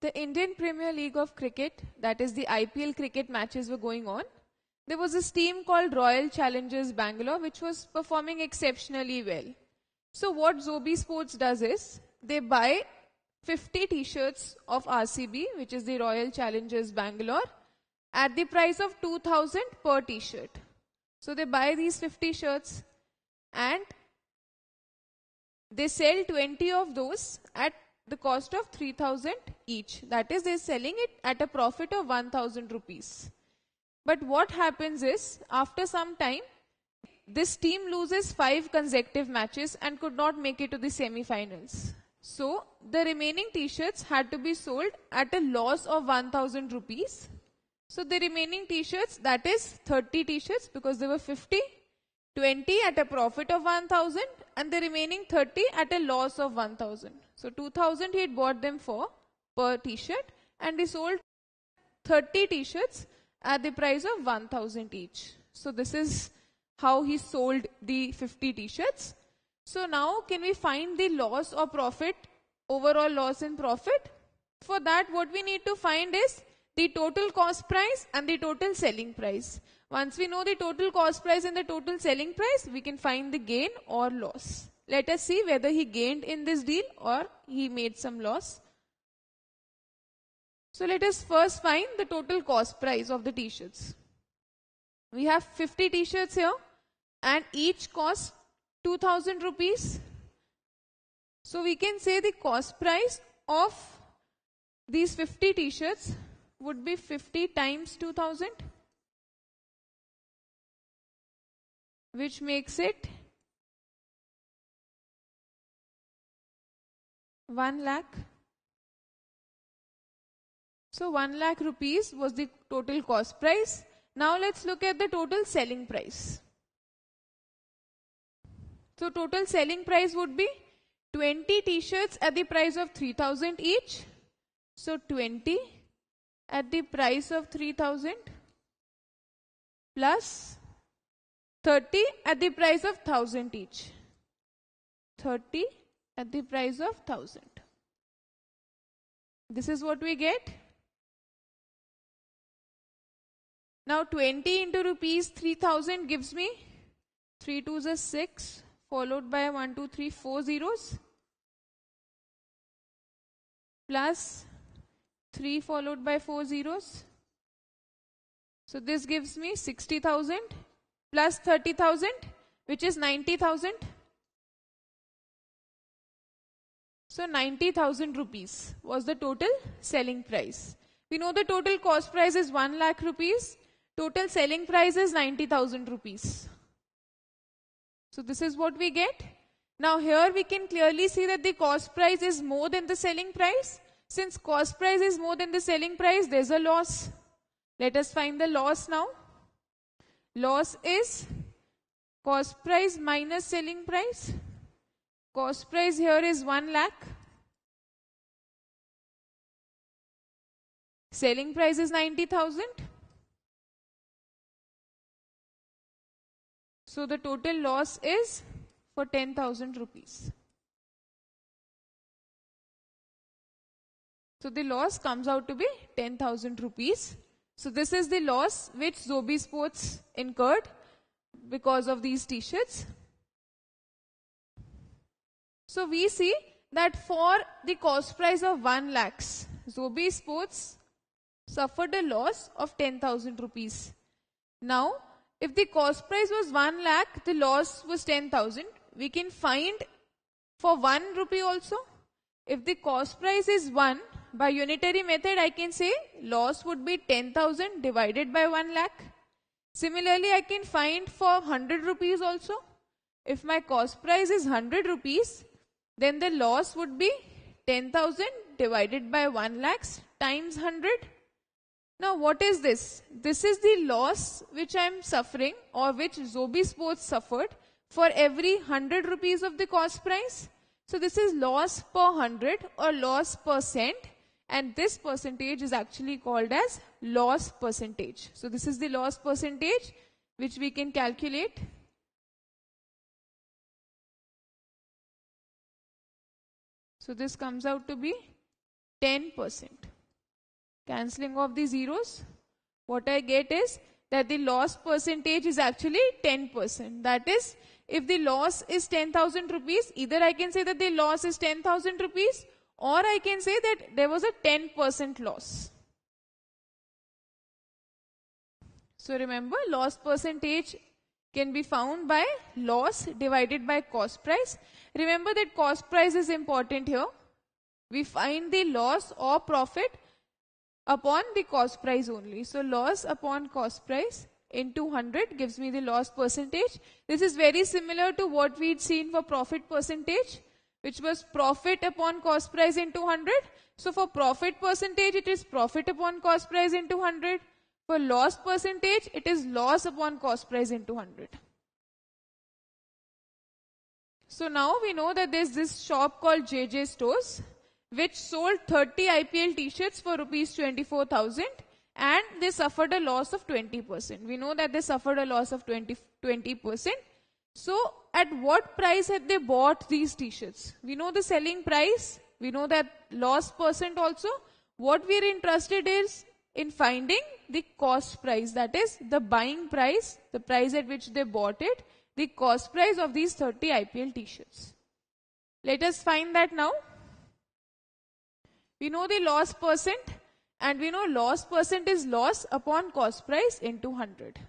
The Indian Premier League of Cricket, that is the IPL cricket matches were going on. There was this team called Royal Challengers Bangalore which was performing exceptionally well. So what Zobi Sports does is, they buy 50 t-shirts of RCB, which is the Royal Challengers Bangalore, at the price of 2000 per t-shirt. So they buy these 50 shirts and they sell 20 of those at the cost of 3000 each. That is, they're selling it at a profit of 1000 rupees. But what happens is, after some time, this team loses 5 consecutive matches and could not make it to the semi-finals. So the remaining t-shirts had to be sold at a loss of 1000 rupees. So the remaining t-shirts, that is 30 t-shirts, because there were 50, 20 at a profit of 1000 and the remaining 30 at a loss of 1000. So 2000 he had bought them for per t-shirt and he sold 30 t-shirts at the price of 1000 each. So this is how he sold the 50 t-shirts. So now can we find the loss or profit, overall loss and profit? For that, what we need to find is the total cost price and the total selling price. Once we know the total cost price and the total selling price, we can find the gain or loss. Let us see whether he gained in this deal or he made some loss. So let us first find the total cost price of the t-shirts. We have 50 t-shirts here and each costs 2000 rupees. So we can say the cost price of these 50 t-shirts would be 50 times 2000, which makes it 1 lakh. So 1 lakh rupees was the total cost price. Now let's look at the total selling price. So total selling price would be 20 t-shirts at the price of 3000 each. So 20 at the price of 3000 plus 30 at the price of 1000 each. 30 at the price of 1000. This is what we get. Now 20 into rupees 3000 gives me 3 2s are 6, followed by 1 2 3 4 zeros, plus 3 followed by 4 zeros. So this gives me 60,000 plus 30,000, which is 90,000. So 90,000 rupees was the total selling price. We know the total cost price is 1 lakh rupees. Total selling price is 90,000 rupees. So this is what we get. Now here we can clearly see that the cost price is more than the selling price. Since cost price is more than the selling price, there's a loss. Let us find the loss now. Loss is cost price minus selling price. Cost price here is 1 lakh. Selling price is 90,000. So the total loss is for 10,000 rupees. So the loss comes out to be 10,000 rupees. So this is the loss which Zobi Sports incurred because of these t-shirts. So we see that for the cost price of 1 lakhs, Zobi Sports suffered a loss of 10,000 rupees. Now, if the cost price was 1 lakh, the loss was 10,000. We can find for 1 rupee also. If the cost price is 1, by unitary method I can say loss would be 10,000 divided by 1 lakh. Similarly, I can find for 100 rupees also. If my cost price is 100 rupees, then the loss would be 10,000 divided by 1 lakhs times 100. Now what is this? This is the loss which I am suffering or which Zobi Sports suffered for every 100 rupees of the cost price. So this is loss per 100 or loss percent, and this percentage is actually called as loss percentage. So this is the loss percentage which we can calculate. So this comes out to be 10%. Cancelling of the zeros, what I get is that the loss percentage is actually 10%. That is, if the loss is 10,000 rupees, either I can say that the loss is 10,000 rupees or I can say that there was a 10% loss. So remember, loss percentage can be found by loss divided by cost price. Remember that cost price is important here. We find the loss or profit upon the cost price only. So loss upon cost price into 100 gives me the loss percentage. This is very similar to what we'd seen for profit percentage, which was profit upon cost price into 100. So for profit percentage, it is profit upon cost price into 100. For loss percentage, it is loss upon cost price into 100. So now we know that there's this shop called JJ Stores, which sold 30 IPL t-shirts for rupees 24,000 and they suffered a loss of 20%. We know that they suffered a loss of 20%. So at what price had they bought these t-shirts? We know the selling price. We know that loss percent also. What we are interested is in finding the cost price. That is the buying price, the price at which they bought it, the cost price of these 30 IPL t-shirts. Let us find that now. We know the loss percent and we know loss percent is loss upon cost price into 100.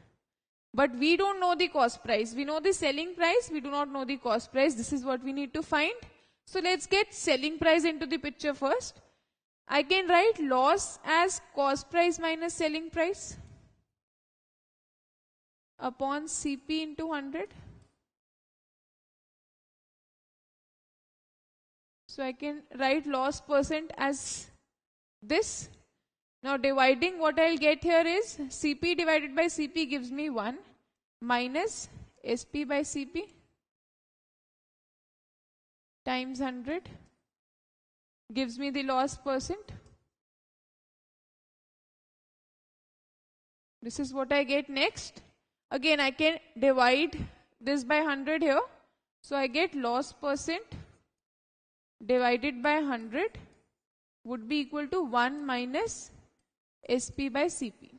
But we don't know the cost price. We know the selling price. We do not know the cost price. This is what we need to find. So let's get selling price into the picture first. I can write loss as cost price minus selling price upon CP into 100. So I can write loss percent as this. Now dividing, what I'll get here is CP divided by CP gives me 1 minus SP by CP times 100 gives me the loss percent. This is what I get next. Again, I can divide this by 100 here. So I get loss percent divided by 100 would be equal to 1 minus SP by CP.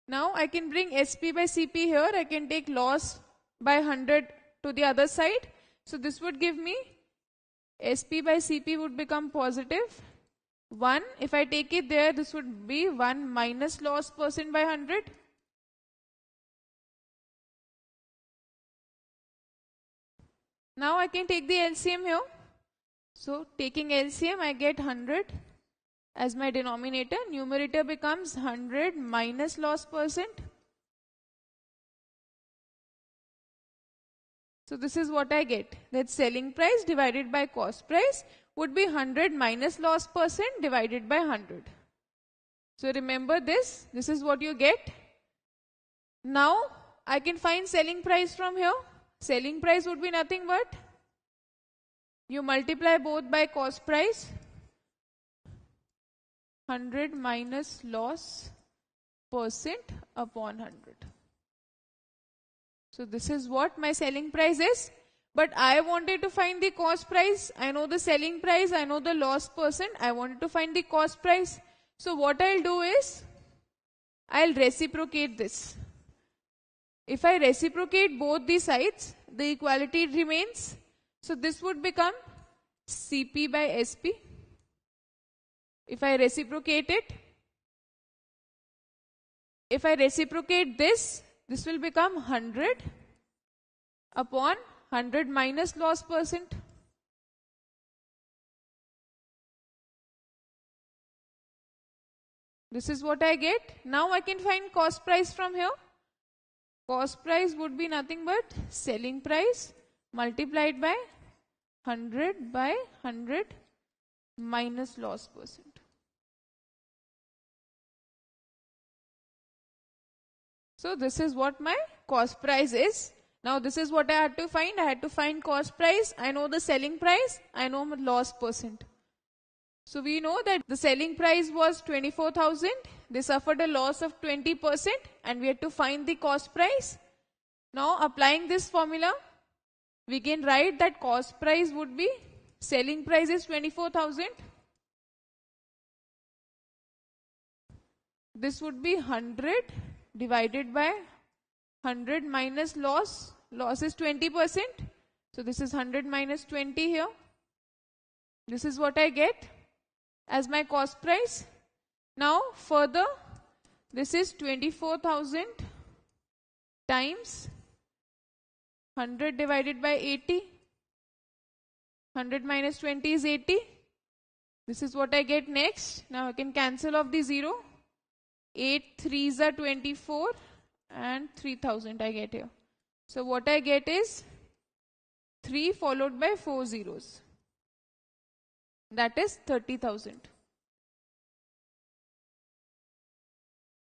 Now I can bring SP by CP here. I can take loss by 100 to the other side. So this would give me SP by CP would become positive 1. If I take it there, this would be 1 minus loss percent by 100. Now I can take the LCM here. So taking LCM, I get 100 as my denominator. Numerator becomes 100 minus loss percent. So this is what I get. That selling price divided by cost price would be 100 minus loss percent divided by 100. So remember this. This is what you get. Now I can find selling price from here. Selling price would be nothing but you multiply both by cost price. 100 minus loss percent upon 100. So this is what my selling price is. But I wanted to find the cost price. I know the selling price. I know the loss percent. I wanted to find the cost price. So what I'll do is, I'll reciprocate this. If I reciprocate both the sides, the equality remains. So this would become CP by SP. If I reciprocate it, if I reciprocate this, this will become 100 upon 100 minus loss percent. This is what I get. Now I can find cost price from here. Cost price would be nothing but selling price multiplied by 100 by 100 minus loss percent. So this is what my cost price is. Now this is what I had to find. I had to find cost price. I know the selling price. I know my loss percent. So we know that the selling price was 24,000. They suffered a loss of 20% and we had to find the cost price. Now applying this formula, we can write that cost price would be, selling price is 24,000. This would be 100 divided by 100 minus loss. Loss is 20%. So this is 100 minus 20 here. This is what I get as my cost price. Now further, this is 24,000 times 100 divided by 80. 100 minus 20 is 80. This is what I get next. Now I can cancel off the 0. 8 3s are 24 and 3,000 I get here. So what I get is 3 followed by 4 zeros. That is 30,000.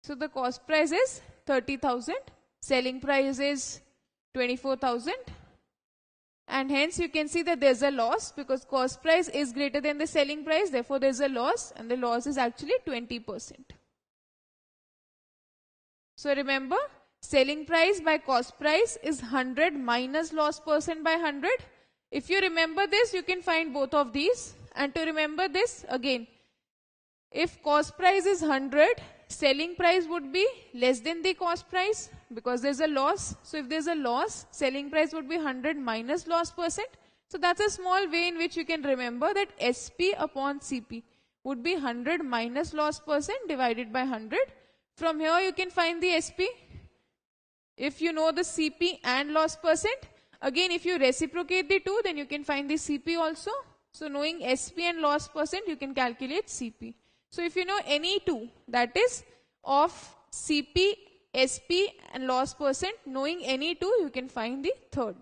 So the cost price is 30,000. Selling price is 24,000. And hence you can see that there's a loss because cost price is greater than the selling price. Therefore there's a loss, and the loss is actually 20%. So remember, selling price by cost price is 100 minus loss percent by 100. If you remember this, you can find both of these. And to remember this, again, if cost price is 100, selling price would be less than the cost price because there's a loss. So if there's a loss, selling price would be 100 minus loss percent. So that's a small way in which you can remember that SP upon CP would be 100 minus loss percent divided by 100. From here you can find the SP. If you know the CP and loss percent, again if you reciprocate the two, then you can find the CP also. So knowing SP and loss percent, you can calculate CP. So if you know any two, that is of CP, SP and loss percent, knowing any two, you can find the third.